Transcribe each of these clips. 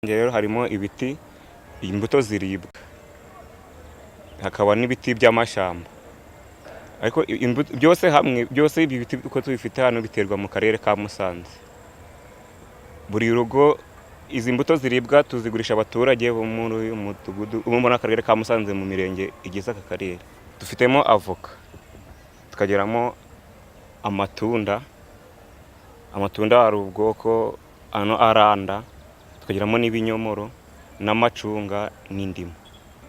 Rero harimo ibiti, imbuto ziribwa, hakaba n'ibiti by'amashyamba, ariko byose hamwe, byose ibi biti uko tubifite hano biterwa mu karere ka Musanze. Buri rugo izi mbuto ziribwa tuzigurisha abaturage bo muri uyu mudugudu, bo muri akarere ka Musanze mu mirenge igize aka karere. Dufitemo avoka, tukageramo amatunda hari ubwoko ano aranda, tukagiramo n'ibinyomoro n'amacunga n'indimu.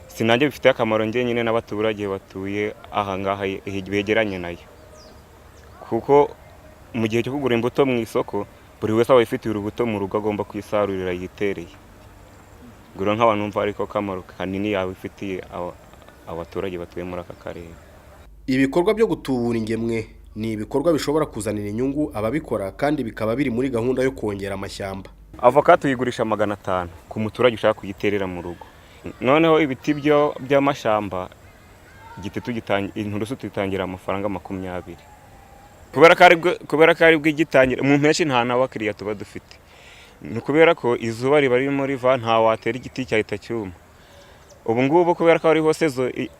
Sinanjye bifite akamaro nyine n'abaturage batuye aha ngaha begeranye nayo, kuko mu gihe cyo kugura imbuto mu isoko buri wese aba yifitiye urubuto mu rugo agomba kwisarurira yitereye. Gura nk'abantu numva ariko kamaro kanini yaba ifitiye abaturage batuye muri aka karere. Ibikorwa byo gutubura ingemwe ni ibikorwa bishobora kuzanira inyungu ababikora kandi bikaba biri muri gahunda yo kongera amashyamba. Avoka tuyigurisha 500 ku muturage ushaka kuyiterera mu rugo. Noneho ibiti by'amashyamba igiti inturusu tugitangira amafaranga 20. Kubera ko ari bw'igitangira mu mpeshyi nta n'abakiriya tuba dufite. Ni kubera ko izuba riba ririmo riva nta watera igiti cyahita cyuma. Ubu ngubu kubera ko ari hose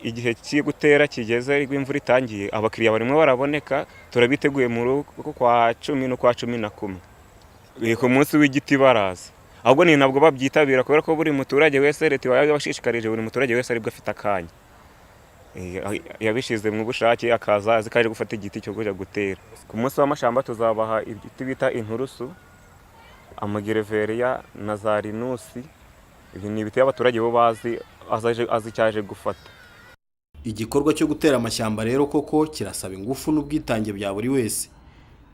igihe cyo gutera kigeze imvura itangiye, abakiriya barimo baraboneka, turabiteguye mu rugo kwa 10 no kwa 11. Ku munsi w'igiti baraza, ahubwo ni nabwo babyitabira kubera ko buri muturage wese leta yabashishikarije, buri muturage wese aribwo afite akanya, yabishize mu bushake akaza azikaje gufata igiti cyo kuja gutera. Ku munsi w'amashyamba tuzabaha ibiti bita inturusu, amagereveriya na za rinusi. Ibi ni ibiti abaturage bo bazi azicyaje gufata. Igikorwa cyo gutera amashyamba rero koko kirasaba ingufu n'ubwitange bya buri wese.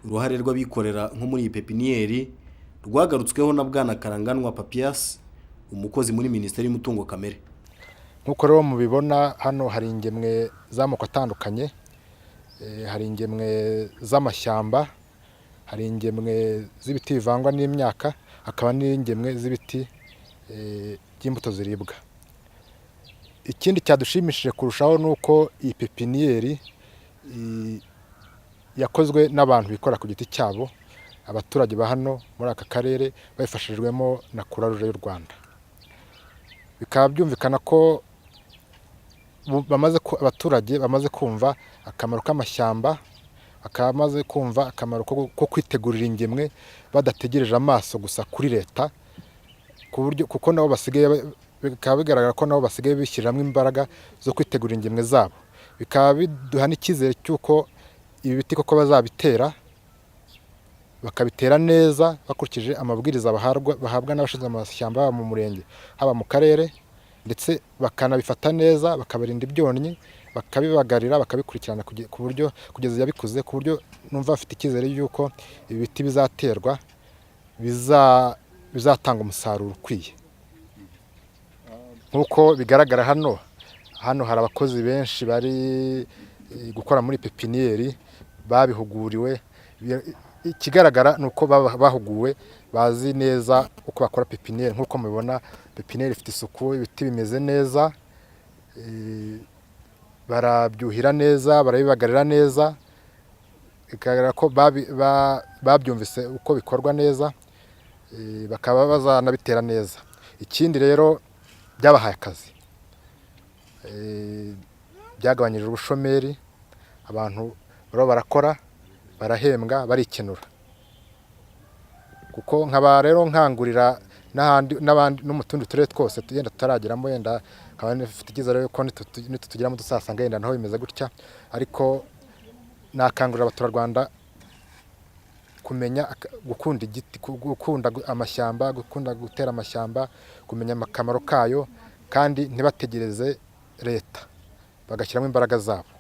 Uruhare rw'abikorera nko muri pepiniyeri rwagarutsweho na Bwana Karanganwa Papias, umukozi muri Minisiteri y'Umutungo Kamere. Nkuko rero mubibona hano hari ingemwe z'amoko atandukanye, hari ingemwe z'amashyamba, hari ingemwe z'ibiti bivangwa n'imyaka, hakaba n'ingemwe z'ibiti by'imbuto ziribwa. Ikindi cyadushimishije kurushaho nuko iyi pepiniyeri yakozwe n'abantu bikora ku giti cyabo, abaturage ba hano muri aka karere babifashijwemo na Croix-Rouge y'u Rwanda. Bikaba byumvikana ko abaturage bamaze kumva akamaro k'amashyamba, bakamaze kumva akamaro ko kwitegurira ingemwe badategereje amaso gusa kuri leta, kuko nabo basigaye bikaba bigaragara ko nabo basigaye bishyiramo imbaraga zo kwitegurira ingemwe zabo. Bikaba biduha n'icyizere cy'uko ibi biti koko bazabitera, bakabitera neza bakurikije amabwiriza bahabwa n'abashinzwe amashyamba haba mu murenge haba mu karere, ndetse bakanabifata neza bakabarinda ibyonnyi, bakabibagarira, bakabikurikirana ku buryo kugeza yabikuze, ku buryo numva bafite icyizere y'uko ibi biti bizaterwa bizatanga umusaruro ukwiye. Nk'uko bigaragara hano hari abakozi benshi bari gukora muri pepiniyeri babihuguriwe. Ikigaragara ni uko bahuguwe, bazi neza uko bakora pepiniyeri. Nk'uko mubibona pepiniyeri ifite isuku, ibiti bimeze neza, barabyuhira neza, barabibagarira neza, bigaragara ko babyumvise uko bikorwa neza, bakaba bazanabitera neza. Ikindi rero byabahaye akazi, byagabanyije ubushomeri, abantu barakora, barahembwa, barikenura. Kuko nkaba rero nkangurira n'abandi no mu tundi turere twose tugenda tutarageramo, yenda nkaba nifite icyizere ko nitutugeramo dusasanga yenda naho bimeze gutya, ariko nakangurira abaturarwanda kumenya gukunda igiti, gukunda amashyamba, gukunda gutera amashyamba, kumenya akamaro kayo, kandi ntibategereze leta, bagashyiramo imbaraga zabo.